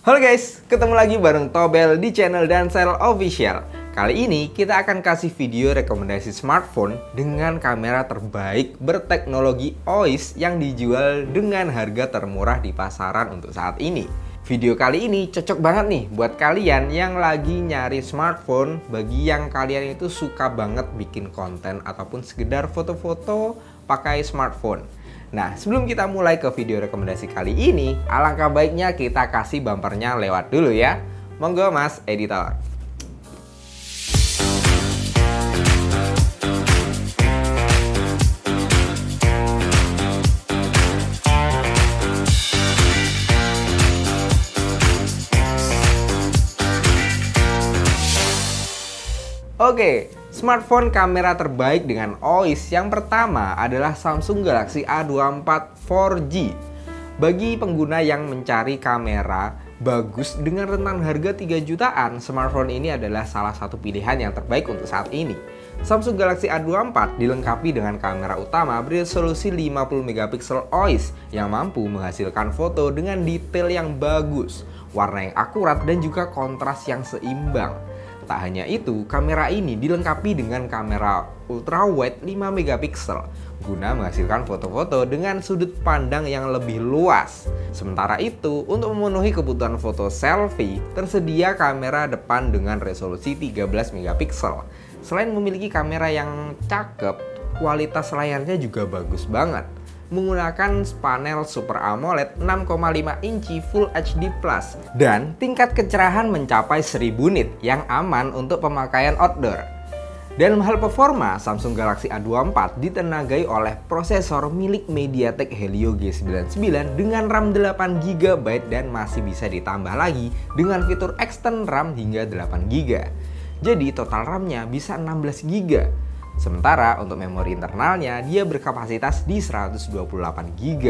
Halo guys, ketemu lagi bareng Tobel di channel Dansel Official. Kali ini kita akan kasih video rekomendasi smartphone dengan kamera terbaik berteknologi OIS yang dijual dengan harga termurah di pasaran untuk saat ini. Video kali ini cocok banget nih buat kalian yang lagi nyari smartphone, bagi yang kalian itu suka banget bikin konten ataupun sekedar foto-foto pakai smartphone. Nah, sebelum kita mulai ke video rekomendasi kali ini, alangkah baiknya kita kasih bumpernya lewat dulu ya. Monggo Mas Editor. Oke, smartphone kamera terbaik dengan OIS yang pertama adalah Samsung Galaxy A24 4G. Bagi pengguna yang mencari kamera bagus dengan rentang harga 3 jutaan, smartphone ini adalah salah satu pilihan yang terbaik untuk saat ini. Samsung Galaxy A24 dilengkapi dengan kamera utama beresolusi 50 megapiksel OIS yang mampu menghasilkan foto dengan detail yang bagus, warna yang akurat dan juga kontras yang seimbang. Tak hanya itu, kamera ini dilengkapi dengan kamera ultrawide 5 megapiksel guna menghasilkan foto-foto dengan sudut pandang yang lebih luas. Sementara itu, untuk memenuhi kebutuhan foto selfie, tersedia kamera depan dengan resolusi 13 megapiksel. Selain memiliki kamera yang cakep, kualitas layarnya juga bagus banget. Menggunakan panel Super AMOLED 6,5 inci Full HD Plus dan tingkat kecerahan mencapai 1000 nit yang aman untuk pemakaian outdoor. Dalam hal performa, Samsung Galaxy A24 ditenagai oleh prosesor milik MediaTek Helio G99 dengan RAM 8GB dan masih bisa ditambah lagi dengan fitur extend RAM hingga 8GB. Jadi total RAM-nya bisa 16GB. Sementara untuk memori internalnya dia berkapasitas di 128GB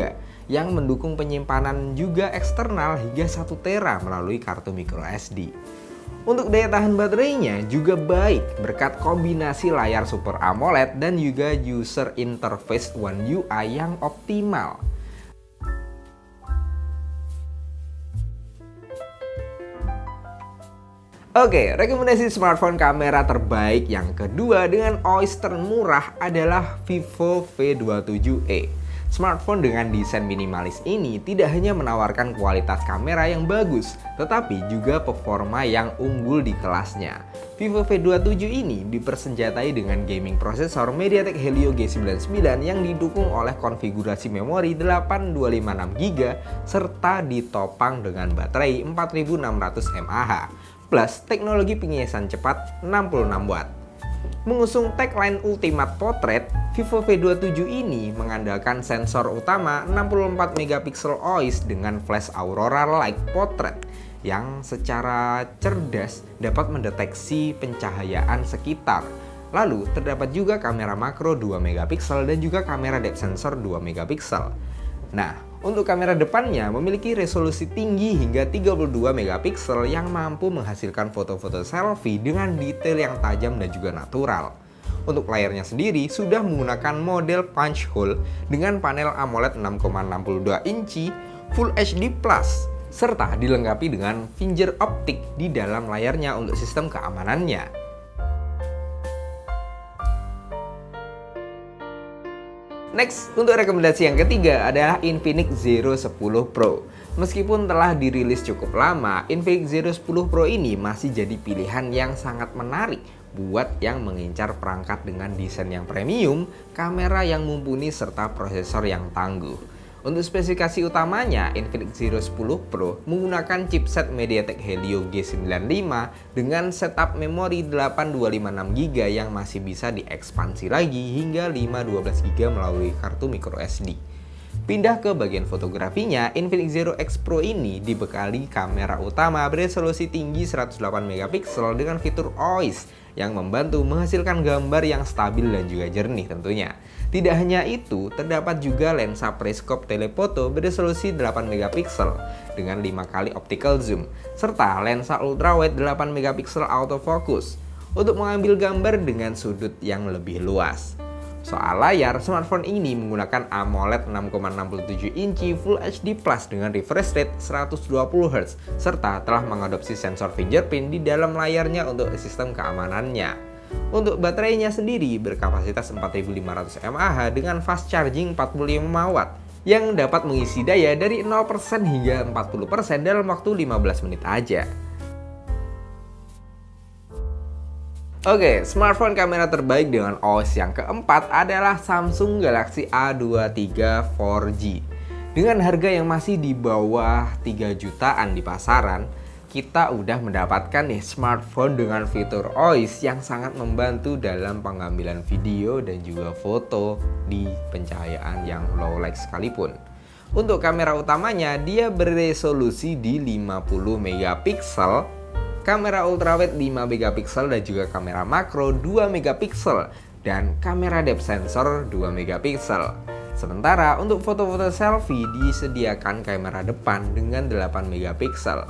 yang mendukung penyimpanan juga eksternal hingga 1 tera melalui kartu microSD. Untuk daya tahan baterainya juga baik berkat kombinasi layar Super AMOLED dan juga user interface One UI yang optimal. Oke, rekomendasi smartphone kamera terbaik yang kedua dengan OIS termurah adalah Vivo V27e. Smartphone dengan desain minimalis ini tidak hanya menawarkan kualitas kamera yang bagus, tetapi juga performa yang unggul di kelasnya. Vivo V27 ini dipersenjatai dengan gaming prosesor MediaTek Helio G99 yang didukung oleh konfigurasi memori 825GB serta ditopang dengan baterai 4600 mAh. Plus teknologi penyiasan cepat 66 watt. Mengusung tagline Ultimate Portrait, Vivo V27 ini mengandalkan sensor utama 64 megapiksel OIS dengan flash Aurora Light Portrait yang secara cerdas dapat mendeteksi pencahayaan sekitar. Lalu terdapat juga kamera makro 2 megapiksel dan juga kamera depth sensor 2 megapiksel. Nah, untuk kamera depannya memiliki resolusi tinggi hingga 32 megapiksel yang mampu menghasilkan foto-foto selfie dengan detail yang tajam dan juga natural. Untuk layarnya sendiri sudah menggunakan model punch hole dengan panel AMOLED 6,62 inci Full HD Plus serta dilengkapi dengan finger optik di dalam layarnya untuk sistem keamanannya. Next, untuk rekomendasi yang ketiga adalah Infinix Zero 10 Pro. Meskipun telah dirilis cukup lama, Infinix Zero 10 Pro ini masih jadi pilihan yang sangat menarik buat yang mengincar perangkat dengan desain yang premium, kamera yang mumpuni, serta prosesor yang tangguh. Untuk spesifikasi utamanya, Infinix Zero 10 Pro menggunakan chipset MediaTek Helio G95 dengan setup memori 8256GB yang masih bisa diekspansi lagi hingga 512GB melalui kartu microSD. Pindah ke bagian fotografinya, Infinix Zero X Pro ini dibekali kamera utama beresolusi tinggi 108 megapiksel dengan fitur OIS yang membantu menghasilkan gambar yang stabil dan juga jernih tentunya. Tidak hanya itu, terdapat juga lensa periskop telefoto beresolusi 8 megapiksel dengan 5 kali optical zoom, serta lensa ultrawide 8 megapiksel autofocus untuk mengambil gambar dengan sudut yang lebih luas. Soal layar, smartphone ini menggunakan AMOLED 6,67 inci Full HD Plus dengan refresh rate 120Hz serta telah mengadopsi sensor fingerprint di dalam layarnya untuk sistem keamanannya. Untuk baterainya sendiri berkapasitas 4500 mAh dengan fast charging 45 watt yang dapat mengisi daya dari 0% hingga 40% dalam waktu 15 menit aja. Oke, smartphone kamera terbaik dengan OIS yang keempat adalah Samsung Galaxy A23 4G. Dengan harga yang masih di bawah 3 jutaan di pasaran, kita udah mendapatkan nih smartphone dengan fitur OIS yang sangat membantu dalam pengambilan video dan juga foto di pencahayaan yang low light sekalipun. Untuk kamera utamanya, dia beresolusi di 50 megapiksel, kamera ultrawide 5 megapiksel dan juga kamera makro 2 megapiksel dan kamera depth sensor 2 megapiksel. Sementara untuk foto-foto selfie disediakan kamera depan dengan 8 megapiksel.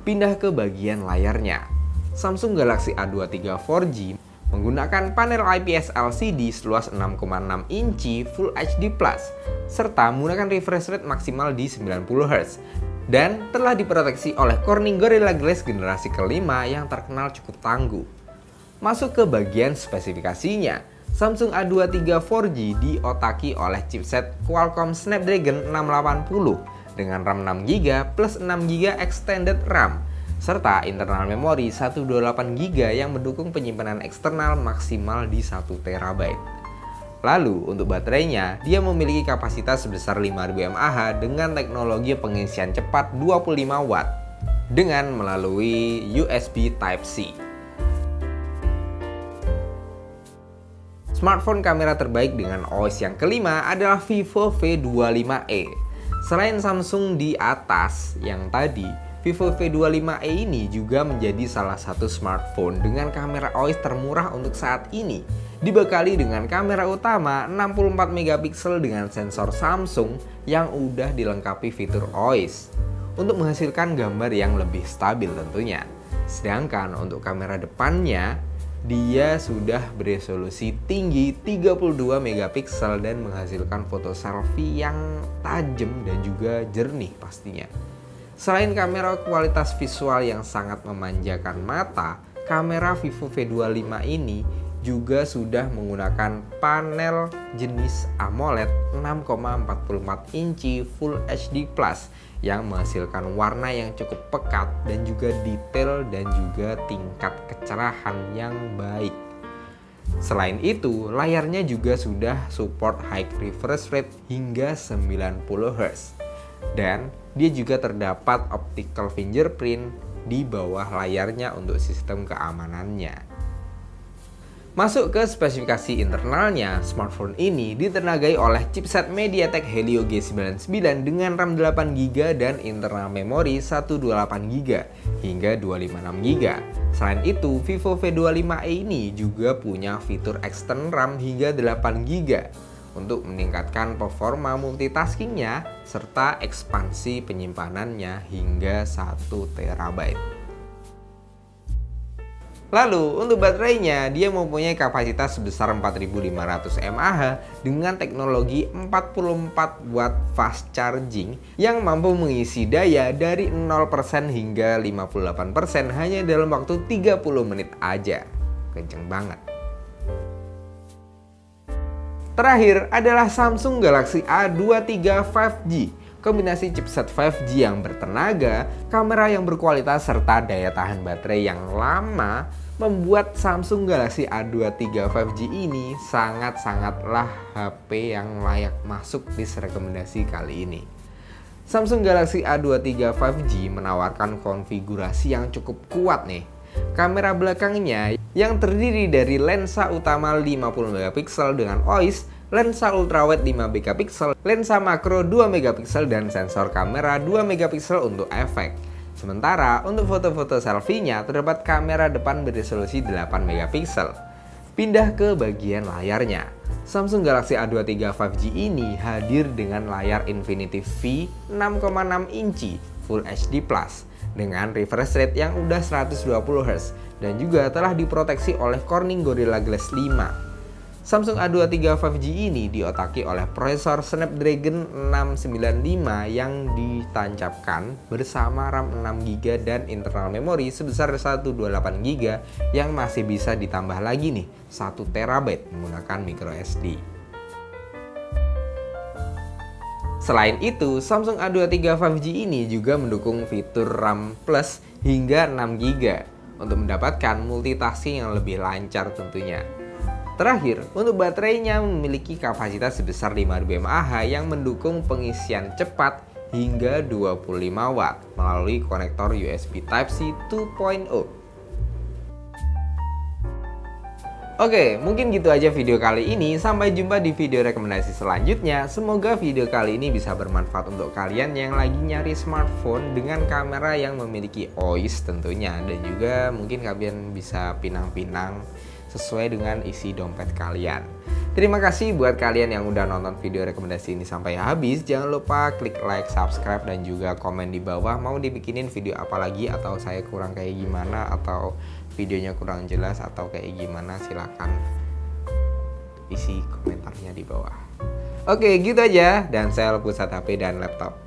Pindah ke bagian layarnya. Samsung Galaxy A23 4G menggunakan panel IPS LCD seluas 6,6 inci Full HD Plus serta menggunakan refresh rate maksimal di 90Hz. Dan telah diproteksi oleh Corning Gorilla Glass generasi kelima yang terkenal cukup tangguh. Masuk ke bagian spesifikasinya, Samsung A23 4G diotaki oleh chipset Qualcomm Snapdragon 680 dengan RAM 6GB plus 6GB extended RAM, serta internal memori 128GB yang mendukung penyimpanan eksternal maksimal di 1TB. Lalu untuk baterainya, dia memiliki kapasitas sebesar 5000 mAh dengan teknologi pengisian cepat 25 watt dengan melalui USB Type-C. Smartphone kamera terbaik dengan OIS yang kelima adalah Vivo V25e. Selain Samsung di atas yang tadi, Vivo V25e ini juga menjadi salah satu smartphone dengan kamera OIS termurah untuk saat ini. Dibekali dengan kamera utama 64 megapiksel dengan sensor Samsung yang udah dilengkapi fitur OIS untuk menghasilkan gambar yang lebih stabil tentunya. Sedangkan untuk kamera depannya, dia sudah beresolusi tinggi 32 megapiksel dan menghasilkan foto selfie yang tajam dan juga jernih pastinya. Selain kamera kualitas visual yang sangat memanjakan mata, kamera Vivo V25 ini juga sudah menggunakan panel jenis AMOLED 6,44 inci Full HD Plus yang menghasilkan warna yang cukup pekat dan juga detail dan juga tingkat kecerahan yang baik. Selain itu, layarnya juga sudah support high refresh rate hingga 90Hz. Dan dia juga terdapat optical fingerprint di bawah layarnya untuk sistem keamanannya. Masuk ke spesifikasi internalnya, smartphone ini ditenagai oleh chipset MediaTek Helio G99 dengan RAM 8GB dan internal memori 128GB hingga 256GB. Selain itu, Vivo V25e ini juga punya fitur extend RAM hingga 8GB untuk meningkatkan performa multitaskingnya serta ekspansi penyimpanannya hingga 1TB. Lalu untuk baterainya, dia mempunyai kapasitas sebesar 4500 mAh dengan teknologi 44 watt fast charging yang mampu mengisi daya dari 0% hingga 58% hanya dalam waktu 30 menit aja. Kenceng banget. Terakhir adalah Samsung Galaxy A23 5G. Kombinasi chipset 5G yang bertenaga, kamera yang berkualitas, serta daya tahan baterai yang lama membuat Samsung Galaxy A23 5G ini sangat-sangatlah HP yang layak masuk list rekomendasi kali ini. Samsung Galaxy A23 5G menawarkan konfigurasi yang cukup kuat nih. Kamera belakangnya yang terdiri dari lensa utama 50 megapiksel dengan OIS, lensa ultrawide 5 megapiksel, lensa makro 2 megapiksel dan sensor kamera 2 megapiksel untuk efek. Sementara untuk foto-foto selfie-nya terdapat kamera depan beresolusi 8 megapiksel. Pindah ke bagian layarnya. Samsung Galaxy A23 5G ini hadir dengan layar Infinity V 6,6 inci Full HD Plus dengan refresh rate yang udah 120Hz dan juga telah diproteksi oleh Corning Gorilla Glass 5. Samsung A23 5G ini diotaki oleh prosesor Snapdragon 695 yang ditancapkan bersama RAM 6GB dan internal memori sebesar 128GB yang masih bisa ditambah lagi nih 1TB menggunakan microSD. Selain itu, Samsung A23 5G ini juga mendukung fitur RAM Plus hingga 6GB untuk mendapatkan multitasking yang lebih lancar tentunya. Terakhir, untuk baterainya memiliki kapasitas sebesar 5000 mAh yang mendukung pengisian cepat hingga 25 Watt melalui konektor USB Type-C 2.0. Oke, mungkin gitu aja video kali ini. Sampai jumpa di video rekomendasi selanjutnya. Semoga video kali ini bisa bermanfaat untuk kalian yang lagi nyari smartphone dengan kamera yang memiliki OIS tentunya. Dan juga mungkin kalian bisa pinang-pinang sesuai dengan isi dompet kalian. Terima kasih buat kalian yang udah nonton video rekomendasi ini sampai habis. Jangan lupa klik like, subscribe, dan juga komen di bawah mau dibikinin video apa lagi, atau saya kurang kayak gimana, atau videonya kurang jelas, atau kayak gimana. Silahkan isi komentarnya di bawah. Oke, gitu aja. Dan saya pusat HP dan laptop.